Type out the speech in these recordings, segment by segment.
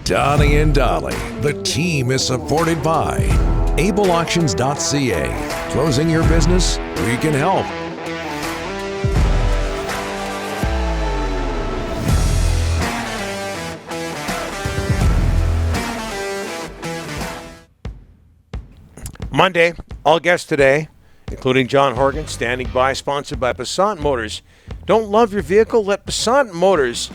Donnie and Dolly. The team is supported by ableauctions.ca. Closing your business? We can help. Monday, all guests today, including John Horgan, standing by, sponsored by Passat Motors. Don't love your vehicle? Let Passat Motors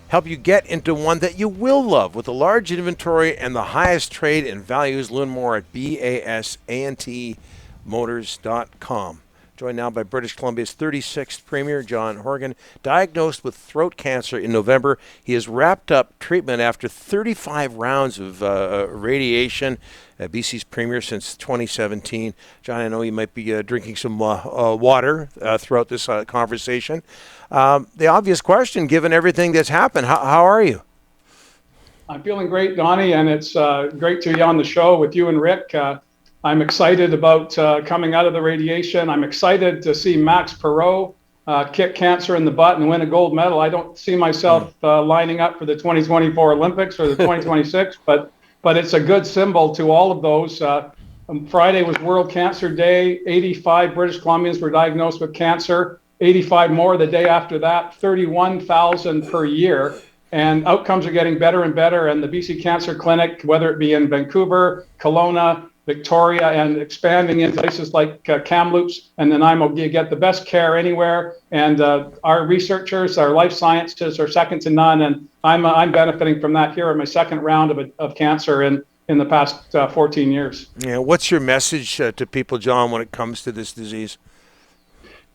help you get into one that you will love with a large inventory and the highest trade and values. Learn more at basantmotors.com. Joined now by British Columbia's 36th Premier, John Horgan, diagnosed with throat cancer in November. He has wrapped up treatment after 35 rounds of radiation. BC's Premier since 2017. John, I know you might be drinking some water throughout this conversation. The obvious question, given everything that's happened, how are you? I'm feeling great, Donnie, and it's great to be on the show with you and Rick. I'm excited about coming out of the radiation. I'm excited to see Max Perot kick cancer in the butt and win a gold medal. I don't see myself lining up for the 2024 Olympics or the 2026, but it's a good symbol to all of those. Friday was World Cancer Day. 85 British Columbians were diagnosed with cancer. 85 more the day after that, 31,000 per year. And outcomes are getting better and better. And the BC Cancer Clinic, whether it be in Vancouver, Kelowna, Victoria, and expanding into places like Kamloops and Nanaimo, you get the best care anywhere. And our researchers, our life scientists are second to none. And I'm benefiting from that here in my second round of cancer in the past 14 years. Yeah, what's your message to people, John, when it comes to this disease?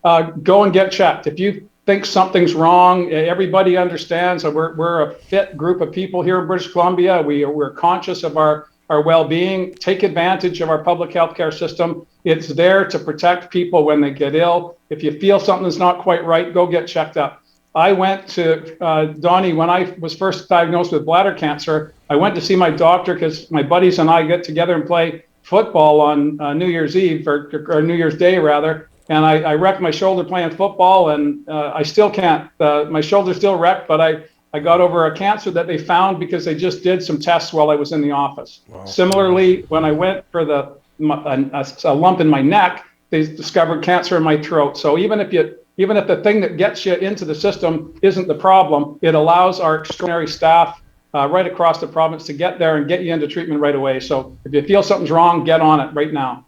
Go and get checked. If you think something's wrong, everybody understands that we're a fit group of people here in British Columbia. We're conscious of our well-being. Take advantage of our public health care system. It's there to protect people when they get ill. If you feel something's not quite right, go get checked up. I went to, Donnie, when I was first diagnosed with bladder cancer, I went to see my doctor because my buddies and I get together and play football on New Year's Eve, or New Year's Day rather. And I wrecked my shoulder playing football, and I still can't. My shoulder's still wrecked, but I got over a cancer that they found because they just did some tests while I was in the office. Wow. Similarly, when I went for a lump in my neck, they discovered cancer in my throat. So even if the thing that gets you into the system isn't the problem, it allows our extraordinary staff right across the province to get there and get you into treatment right away. So if you feel something's wrong, get on it right now.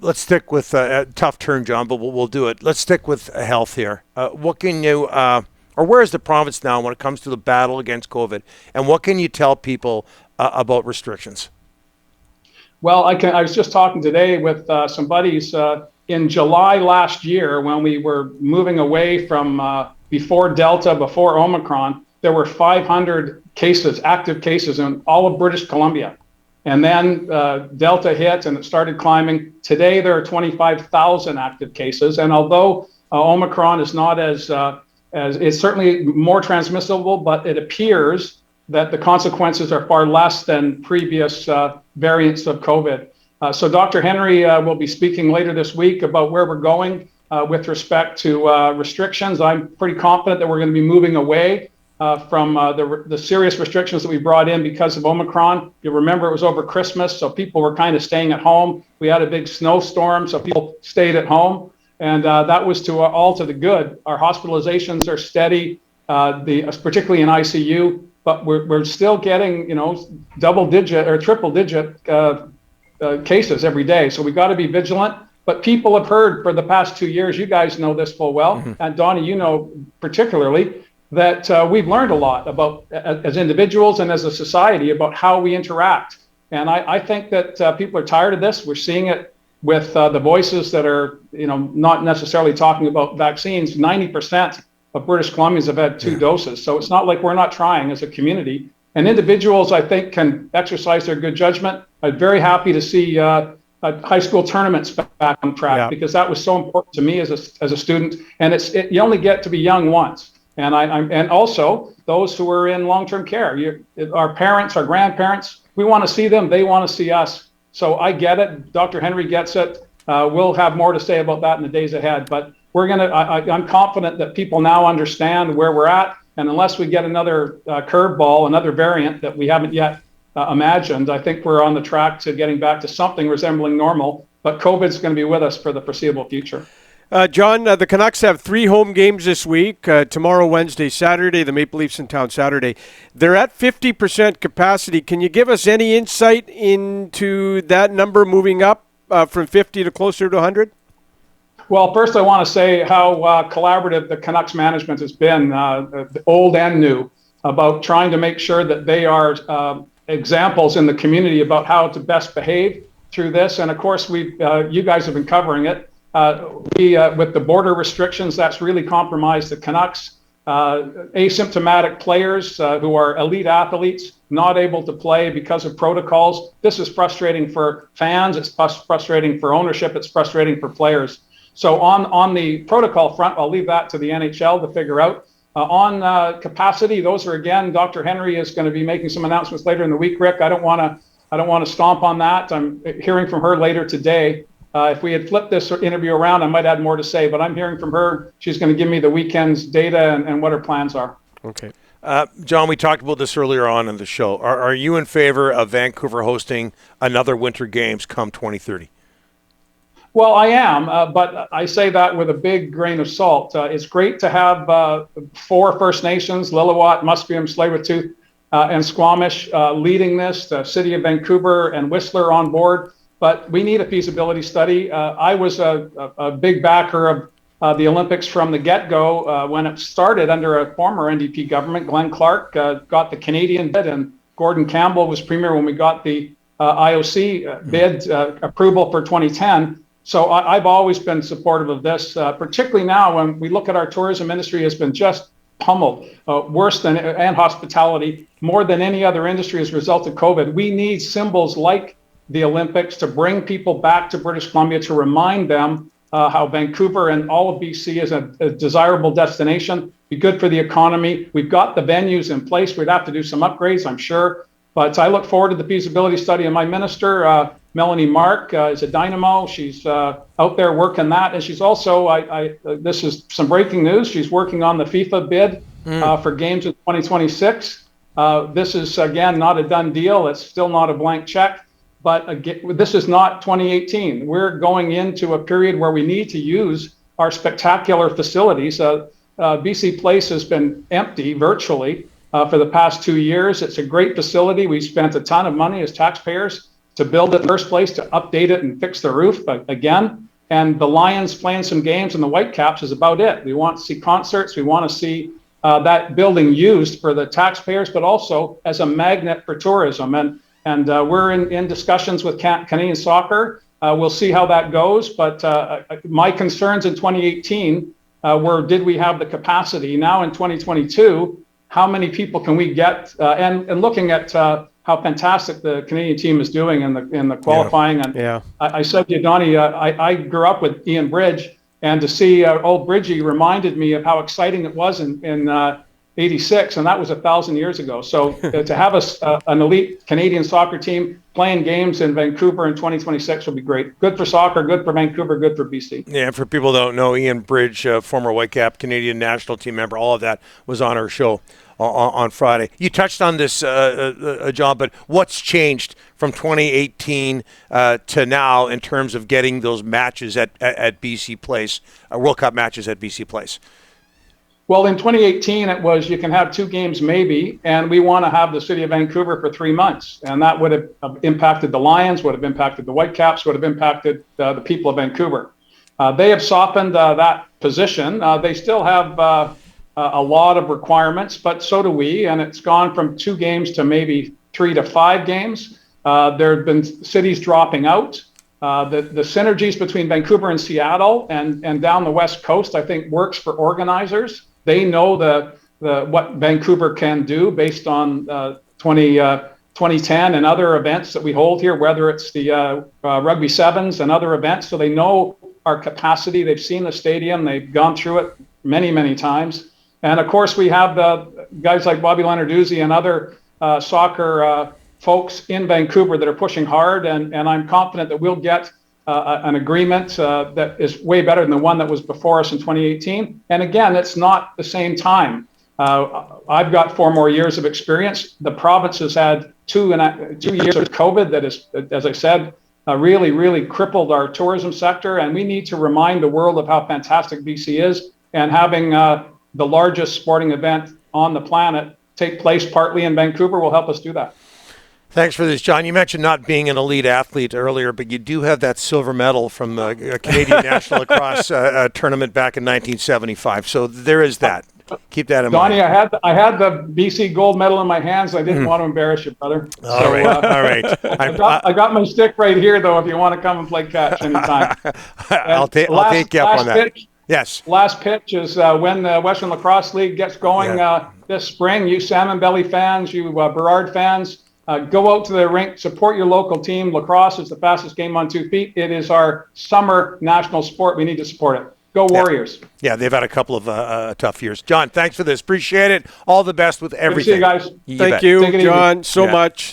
Let's stick with a tough turn, John, but we'll do it. Let's stick with health here. What can you... or where is the province now when it comes to the battle against COVID? And what can you tell people about restrictions? Well, I was just talking today with some buddies. In July last year, when we were moving away from before Delta, before Omicron, there were 500 cases, active cases in all of British Columbia. And then Delta hit and it started climbing. Today, there are 25,000 active cases. And although Omicron is not as it's certainly more transmissible, but it appears that the consequences are far less than previous variants of COVID. So Dr. Henry will be speaking later this week about where we're going with respect to restrictions. I'm pretty confident that we're going to be moving away from the serious restrictions that we brought in because of Omicron. You remember it was over Christmas, so people were kind of staying at home. We had a big snowstorm, so people stayed at home. And that was all to the good. Our hospitalizations are steady, particularly in ICU, but we're still getting, double-digit or triple-digit cases every day. So we've got to be vigilant. But people have heard for the past 2 years, you guys know this full well, and Donnie, you know particularly, that we've learned a lot about, as individuals and as a society, about how we interact. And I think that people are tired of this. We're seeing it with the voices that are, not necessarily talking about vaccines. 90% of British Columbians have had 2 doses. So it's not like we're not trying as a community. And individuals, I think, can exercise their good judgment. I'm very happy to see high school tournaments back on track because that was so important to me as a student. And you only get to be young once. And and also those who are in long-term care, our parents, our grandparents, we want to see them. They want to see us. So I get it. Dr. Henry gets it. We'll have more to say about that in the days ahead. But I'm confident that people now understand where we're at. And unless we get another curveball, another variant that we haven't yet imagined, I think we're on the track to getting back to something resembling normal. But COVID's going to be with us for the foreseeable future. John, the Canucks have 3 home games this week, tomorrow, Wednesday, Saturday, the Maple Leafs in town Saturday. They're at 50% capacity. Can you give us any insight into that number moving up from 50 to closer to 100? Well, first I want to say how collaborative the Canucks management has been, old and new, about trying to make sure that they are examples in the community about how to best behave through this. And of course, you guys have been covering it. With the border restrictions, that's really compromised the Canucks. Asymptomatic players who are elite athletes not able to play because of protocols. This is frustrating for fans. It's frustrating for ownership. It's frustrating for players. So on the protocol front, I'll leave that to the NHL to figure out. On capacity, those are, again, Dr. Henry is going to be making some announcements later in the week. Rick, I don't want to stomp on that. I'm hearing from her later today. If we had flipped this interview around, I might add more to say, but I'm hearing from her. She's going to give me the weekend's data and what her plans are. Okay. John, we talked about this earlier on in the show. Are you in favor of Vancouver hosting another Winter Games come 2030? Well, I am, but I say that with a big grain of salt. It's great to have 4 First Nations, Lillooet, Musqueam, Tsleil-Waututh, and Squamish leading this, the City of Vancouver and Whistler on board. But we need a feasibility study. I was a big backer of the Olympics from the get-go when it started under a former NDP government. Glenn Clark got the Canadian bid, and Gordon Campbell was premier when we got the IOC bid approval for 2010. So I've always been supportive of this, particularly now when we look at our tourism industry has been just pummeled, worse than, and hospitality, more than any other industry as a result of COVID. We need symbols like the Olympics to bring people back to British Columbia, to remind them how Vancouver and all of BC is a desirable destination, be good for the economy. We've got the venues in place. We'd have to do some upgrades, I'm sure. But I look forward to the feasibility study. And my minister, Melanie Mark, is a dynamo. She's out there working that. And she's also, this is some breaking news, she's working on the FIFA bid for games in 2026. This is, again, not a done deal. It's still not a blank check. But again, this is not 2018. We're going into a period where we need to use our spectacular facilities. BC Place has been empty virtually for the past 2 years. It's a great facility. We spent a ton of money as taxpayers to build it in the first place, to update it and fix the roof again. And the Lions playing some games and the Whitecaps is about it. We want to see concerts. We want to see that building used for the taxpayers, but also as a magnet for tourism. And we're in discussions with Canadian Soccer. We'll see how that goes. But my concerns in 2018 were, did we have the capacity? Now in 2022, how many people can we get? And looking at how fantastic the Canadian team is doing in the qualifying. I said to you, Donnie, I grew up with Ian Bridge, and to see old Bridgie reminded me of how exciting it was in 86, and that was 1,000 years ago. So to have an elite Canadian soccer team playing games in Vancouver in 2026 will be great. Good for soccer, good for Vancouver, good for BC. Yeah, for people who don't know, Ian Bridge, former Whitecap Canadian national team member, all of that was on our show on Friday. You touched on this, John, but what's changed from 2018 to now in terms of getting those matches at BC Place, World Cup matches at BC Place? Well, in 2018, it was you can have 2 games maybe, and we want to have the City of Vancouver for 3 months. And that would have impacted the Lions, would have impacted the Whitecaps, would have impacted the people of Vancouver. They have softened that position. They still have a lot of requirements, but so do we. And it's gone from 2 games to maybe 3 to 5 games. There have been cities dropping out. The synergies between Vancouver and Seattle and down the West Coast, I think, works for organizers. They know what Vancouver can do based on 2010 and other events that we hold here, whether it's the Rugby Sevens and other events. So they know our capacity. They've seen the stadium. They've gone through it many, many times. And of course, we have guys like Bobby Leonarduzzi and other soccer folks in Vancouver that are pushing hard. And I'm confident that we'll get an agreement that is way better than the one that was before us in 2018. And again, it's not the same time. I've got 4 more years of experience. The province has had 2 years of COVID that is, as I said, really crippled our tourism sector. And we need to remind the world of how fantastic BC is. And having the largest sporting event on the planet take place partly in Vancouver will help us do that. Thanks for this, John. You mentioned not being an elite athlete earlier, but you do have that silver medal from a Canadian National Lacrosse tournament back in 1975. So there is that. Keep that in mind. Donnie, I had the BC gold medal in my hands. I didn't want to embarrass you, brother. All right. I got my stick right here, though, if you want to come and play catch anytime. I'll take you up on that. Yes. Last pitch is when the Western Lacrosse League gets going this spring. You Salmon Belly fans, you Burrard fans, go out to the rink, support your local team. Lacrosse is the fastest game on 2 feet. It is our summer national sport. We need to support it. Go Warriors. Yeah, they've had a couple of tough years. John, thanks for this. Appreciate it. All the best with everything. Good to see you guys. Thank you, John, so much.